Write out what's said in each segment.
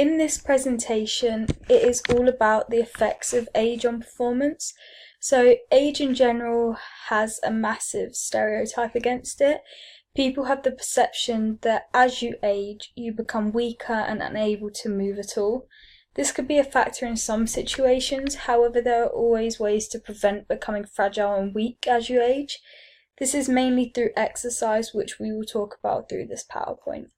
In this presentation, it is all about the effects of age on performance. So age in general has a massive stereotype against it. People have the perception that as you age, you become weaker and unable to move at all. This could be a factor in some situations, however there are always ways to prevent becoming fragile and weak as you age. This is mainly through exercise, which we will talk about through this PowerPoint.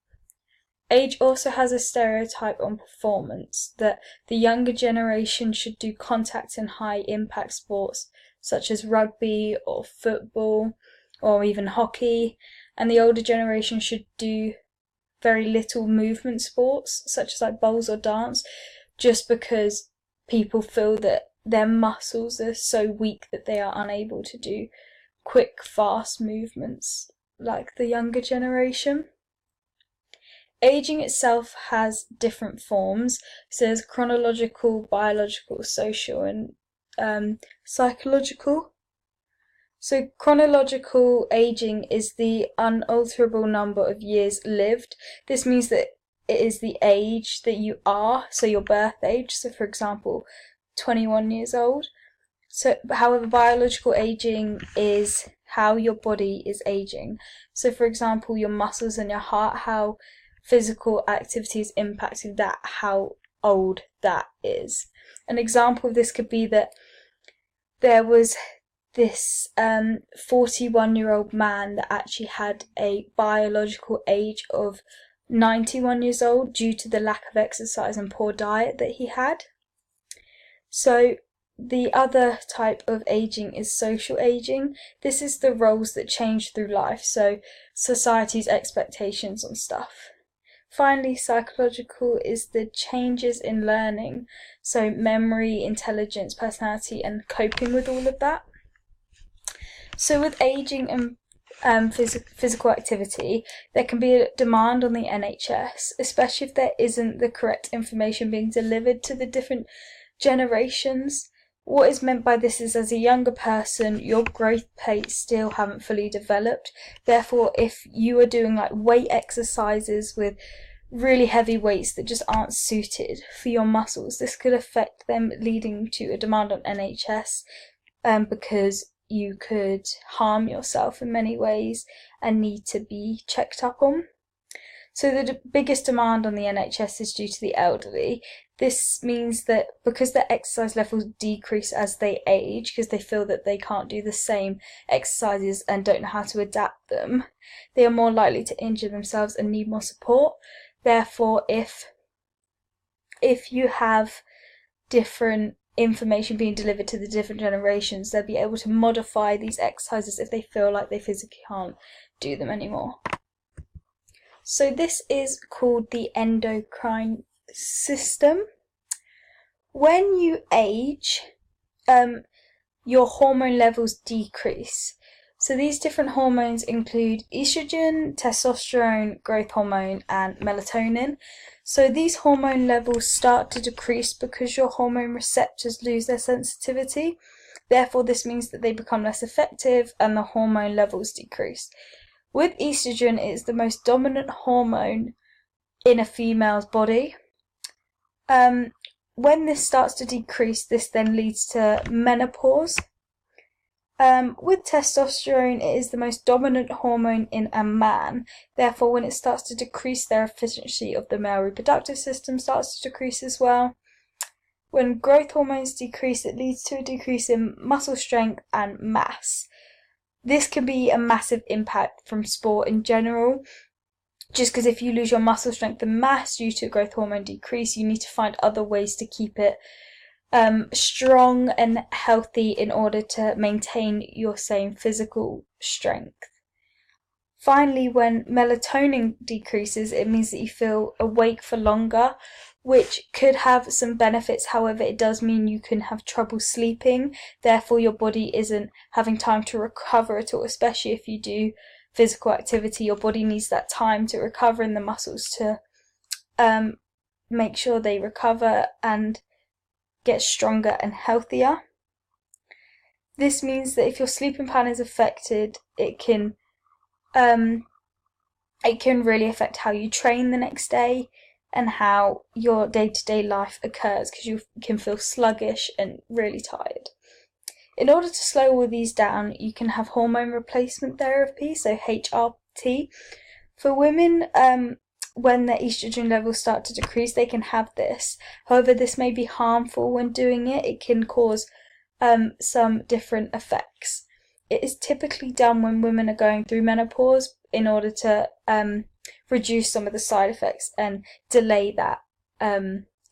Age also has a stereotype on performance, that the younger generation should do contact and high impact sports such as rugby or football or even hockey, and the older generation should do very little movement sports such as like bowls or dance, just because people feel that their muscles are so weak that they are unable to do quick, fast movements like the younger generation. Aging itself has different forms. So there's chronological, biological, social, and psychological. So chronological aging is the unalterable number of years lived. This means that it is the age that you are, so your birth age. So for example, 21 years old. So, however, biological aging is how your body is aging. So for example, your muscles and your heart, how physical activity is impacting that, how old that is. An example of this could be that there was this 41-year-old man that actually had a biological age of 91 years old due to the lack of exercise and poor diet that he had. So the other type of aging is social aging. This is the roles that change through life, so society's expectations on stuff. Finally, psychological is the changes in learning, so memory, intelligence, personality, and coping with all of that. So with aging and physical activity, there can be a demand on the NHS, especially if there isn't the correct information being delivered to the different generations. What is meant by this is, as a younger person, your growth plates still haven't fully developed. Therefore, if you are doing like weight exercises with really heavy weights that just aren't suited for your muscles, this could affect them, leading to a demand on NHS, because you could harm yourself in many ways and need to be checked up on. So the biggest demand on the NHS is due to the elderly. This means that because their exercise levels decrease as they age, because they feel that they can't do the same exercises and don't know how to adapt them, they are more likely to injure themselves and need more support. Therefore, if you have different information being delivered to the different generations, they'll be able to modify these exercises if they feel like they physically can't do them anymore. So this is called the endocrine system. When you age, your hormone levels decrease. So these different hormones include estrogen, testosterone, growth hormone, and melatonin. So these hormone levels start to decrease because your hormone receptors lose their sensitivity. Therefore, this means that they become less effective and the hormone levels decrease. With estrogen, it is the most dominant hormone in a female's body. When this starts to decrease, this then leads to menopause. With testosterone, it is the most dominant hormone in a man. Therefore, when it starts to decrease, their efficiency of the male reproductive system starts to decrease as well. When growth hormones decrease, it leads to a decrease in muscle strength and mass. This can be a massive impact from sport in general, just because if you lose your muscle strength and mass due to growth hormone decrease, you need to find other ways to keep it strong and healthy in order to maintain your same physical strength. Finally, when melatonin decreases, it means that you feel awake for longer, which could have some benefits. However, it does mean you can have trouble sleeping. Therefore, your body isn't having time to recover at all, especially if you do physical activity. Your body needs that time to recover and the muscles to make sure they recover and get stronger and healthier. This means that if your sleeping pattern is affected, it can really affect how you train the next day, and how your day-to-day life occurs, because you can feel sluggish and really tired. In order to slow all these down, you can have hormone replacement therapy, so HRT. For women, when their estrogen levels start to decrease, they can have this. However, this may be harmful when doing it. It can cause some different effects. It is typically done when women are going through menopause in order to reduce some of the side effects and delay that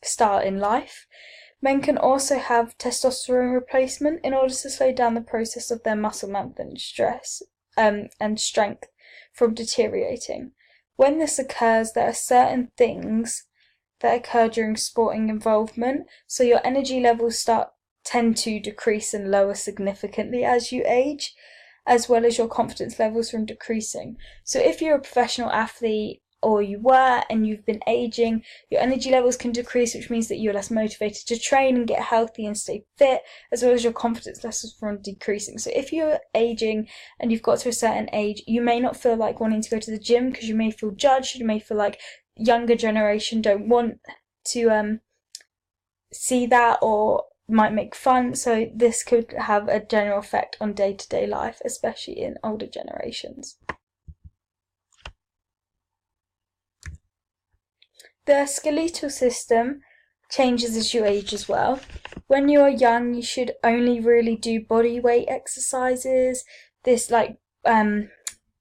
start in life. Men can also have testosterone replacement in order to slow down the process of their muscle mass and stress and strength from deteriorating. When this occurs, there are certain things that occur during sporting involvement, so your energy levels tend to decrease and lower significantly as you age, as well as your confidence levels from decreasing. So if you're a professional athlete, or you were, and you've been aging, your energy levels can decrease, which means that you're less motivated to train and get healthy and stay fit, as well as your confidence levels from decreasing. So if you're aging and you've got to a certain age, you may not feel like wanting to go to the gym because you may feel judged, you may feel like younger generation don't want to see that or might make fun. So this could have a general effect on day-to-day life, especially in older generations. The skeletal system changes as you age as well. When you are young, you should only really do body weight exercises. This body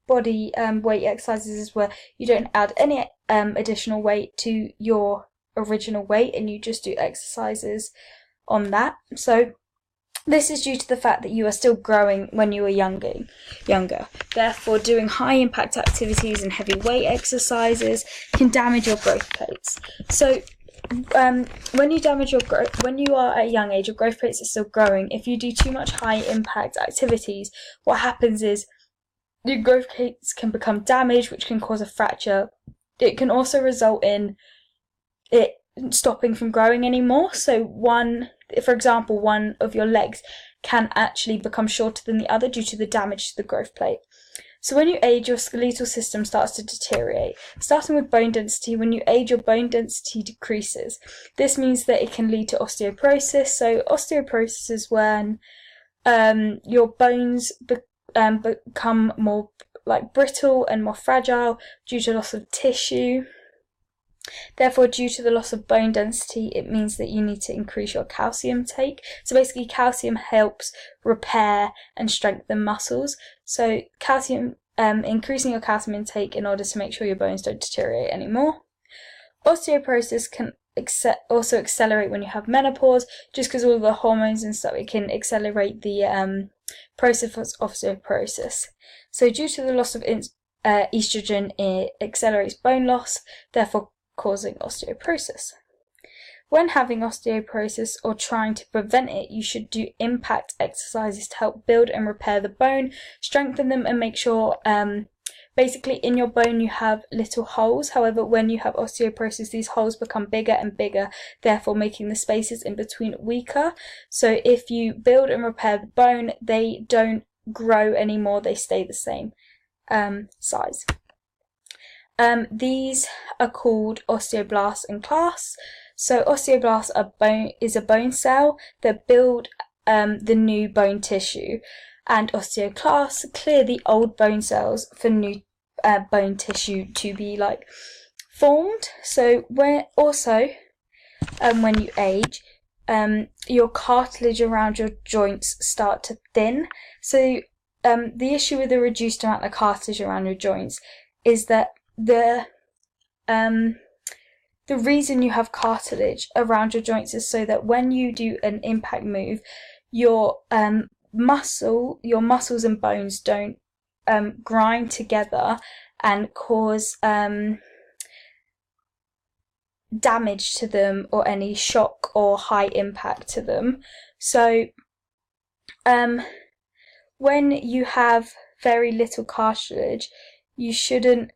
weight exercises is where you don't add any additional weight to your original weight, and you just do exercises on that. So this is due to the fact that you are still growing when you are younger. Therefore, doing high impact activities and heavy weight exercises can damage your growth plates. So when you are at a young age, your growth plates are still growing. If you do too much high impact activities, what happens is your growth plates can become damaged, which can cause a fracture. It can also result in it stopping from growing anymore. So for example, one of your legs can actually become shorter than the other due to the damage to the growth plate. So when you age, your skeletal system starts to deteriorate. Starting with bone density, when you age, your bone density decreases. This means that it can lead to osteoporosis. So osteoporosis is when your bones become more brittle and more fragile due to loss of tissue. Therefore, due to the loss of bone density, it means that you need to increase your calcium intake. So basically, calcium helps repair and strengthen muscles. So increasing your calcium intake in order to make sure your bones don't deteriorate anymore. Osteoporosis can also accelerate when you have menopause, just because all of the hormones and stuff, it can accelerate the process of osteoporosis. So due to the loss of estrogen, it accelerates bone loss, therefore causing osteoporosis. When having osteoporosis or trying to prevent it, you should do impact exercises to help build and repair the bone, strengthen them, and make sure basically in your bone you have little holes. However, when you have osteoporosis, these holes become bigger and bigger, therefore making the spaces in between weaker. So if you build and repair the bone, they don't grow anymore, they stay the same size. These are called osteoblasts and clasts. So osteoblasts is a bone cell that build the new bone tissue, and osteoclasts clear the old bone cells for new bone tissue to be formed. So when you age, your cartilage around your joints start to thin. So the issue with the reduced amount of cartilage around your joints is that the reason you have cartilage around your joints is so that when you do an impact move, your muscles and bones don't grind together and cause damage to them or any shock or high impact to them. So when you have very little cartilage, you shouldn't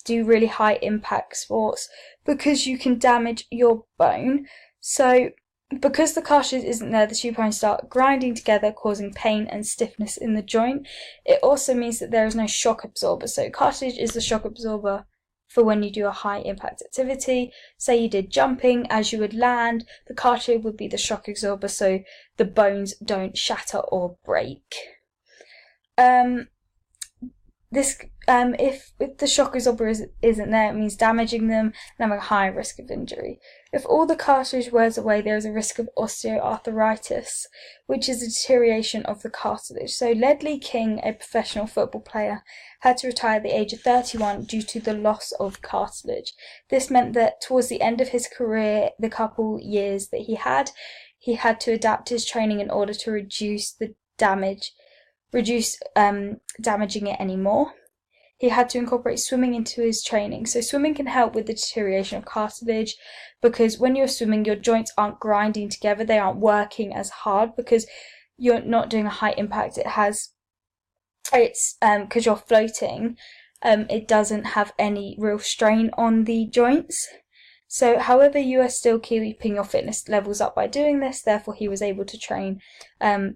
do really high impact sports because you can damage your bone. So because the cartilage isn't there, the two bones start grinding together, causing pain and stiffness in the joint. It also means that there is no shock absorber. So cartilage is the shock absorber for when you do a high impact activity. Say you did jumping, as you would land, the cartilage would be the shock absorber so the bones don't shatter or break. If the shock absorber isn't there, it means damaging them and having a higher risk of injury. If all the cartilage wears away, there is a risk of osteoarthritis, which is a deterioration of the cartilage. So Ledley King, a professional football player, had to retire at the age of 31 due to the loss of cartilage. This meant that towards the end of his career, the couple years that he had to adapt his training in order to reduce damaging it anymore. He had to incorporate swimming into his training. So swimming can help with the deterioration of cartilage, because when you're swimming, your joints aren't grinding together, they aren't working as hard because you're not doing a high impact. Because you're floating, it doesn't have any real strain on the joints. So, however, you are still keeping your fitness levels up by doing this, therefore he was able to train,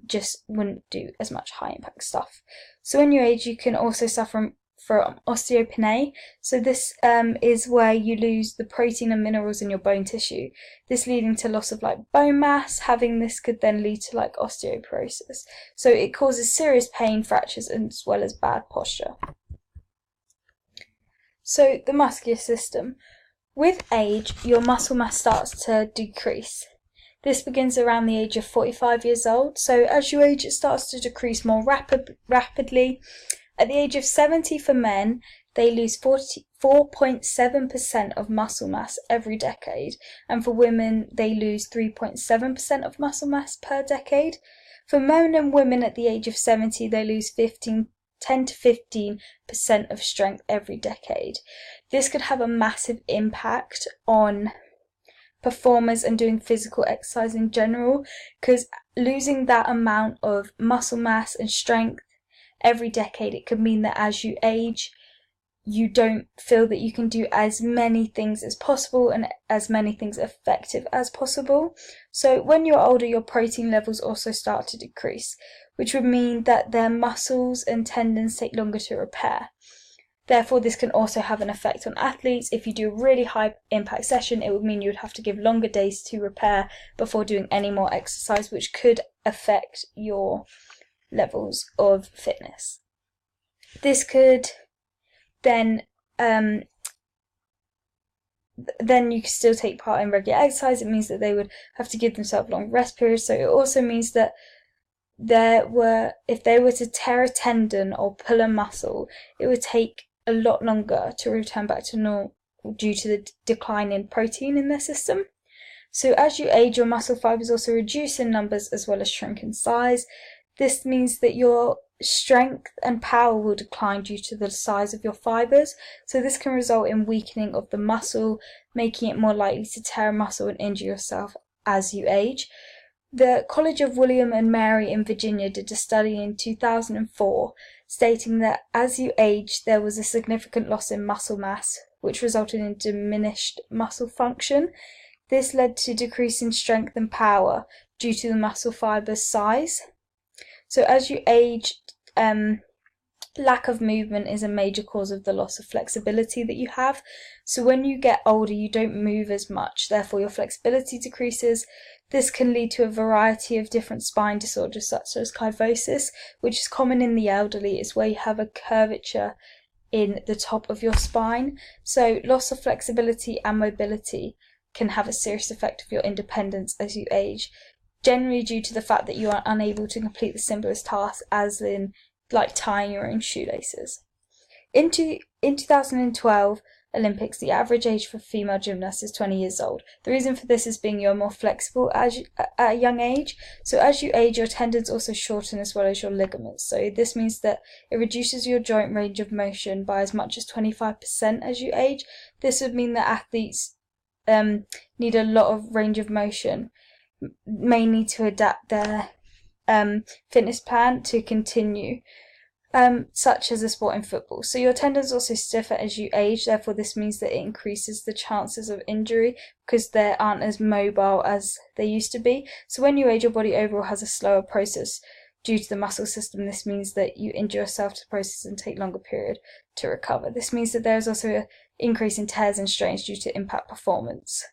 just wouldn't do as much high impact stuff. So when you age, you can also suffer from osteopenia. So this is where you lose the protein and minerals in your bone tissue, this leading to loss of bone mass. Having this could then lead to osteoporosis. So it causes serious pain, fractures, as well as bad posture. So the muscular system. With age, your muscle mass starts to decrease. This begins around the age of 45 years old. So as you age, it starts to decrease more rapidly. At the age of 70 for men, they lose 4.7% of muscle mass every decade. And for women, they lose 3.7% of muscle mass per decade. For men and women at the age of 70, they lose 10 to 15% of strength every decade. This could have a massive impact on performers and doing physical exercise in general, because losing that amount of muscle mass and strength every decade, it could mean that as you age, you don't feel that you can do as many things as possible and as many things effective as possible. So when you're older, your protein levels also start to decrease, which would mean that their muscles and tendons take longer to repair. Therefore, this can also have an effect on athletes. If you do a really high impact session, it would mean you would have to give longer days to repair before doing any more exercise, which could affect your levels of fitness. This could then you can still take part in regular exercise. It means that they would have to give themselves long rest periods. So it also means that if they were to tear a tendon or pull a muscle, it would take a lot longer to return back to normal due to the decline in protein in their system. So as you age, your muscle fibers also reduce in numbers as well as shrink in size. This means that your strength and power will decline due to the size of your fibers. So this can result in weakening of the muscle, making it more likely to tear a muscle and injure yourself as you age. The College of William and Mary in Virginia did a study in 2004 stating that as you age, there was a significant loss in muscle mass, which resulted in diminished muscle function. This led to decrease in strength and power due to the muscle fiber's size. So as you age, lack of movement is a major cause of the loss of flexibility that you have. So when you get older, you don't move as much, therefore your flexibility decreases. This can lead to a variety of different spine disorders such as kyphosis, which is common in the elderly. It's where you have a curvature in the top of your spine. So loss of flexibility and mobility can have a serious effect of your independence as you age, generally due to the fact that you are unable to complete the simplest tasks, as in tying your own shoelaces. In 2012 Olympics, the average age for female gymnasts is 20 years old. The reason for this is being you're more flexible at a young age. So as you age, your tendons also shorten as well as your ligaments. So this means that it reduces your joint range of motion by as much as 25% as you age. This would mean that athletes need a lot of range of motion, mainly to adapt their fitness plan to continue, such as a sport in football. So your tendons also stiffer as you age, therefore this means that it increases the chances of injury because they aren't as mobile as they used to be. So when you age, your body overall has a slower process due to the muscle system. This means that you injure yourself to the process and take longer period to recover. This means that there is also increase in tears and strains due to impact performance.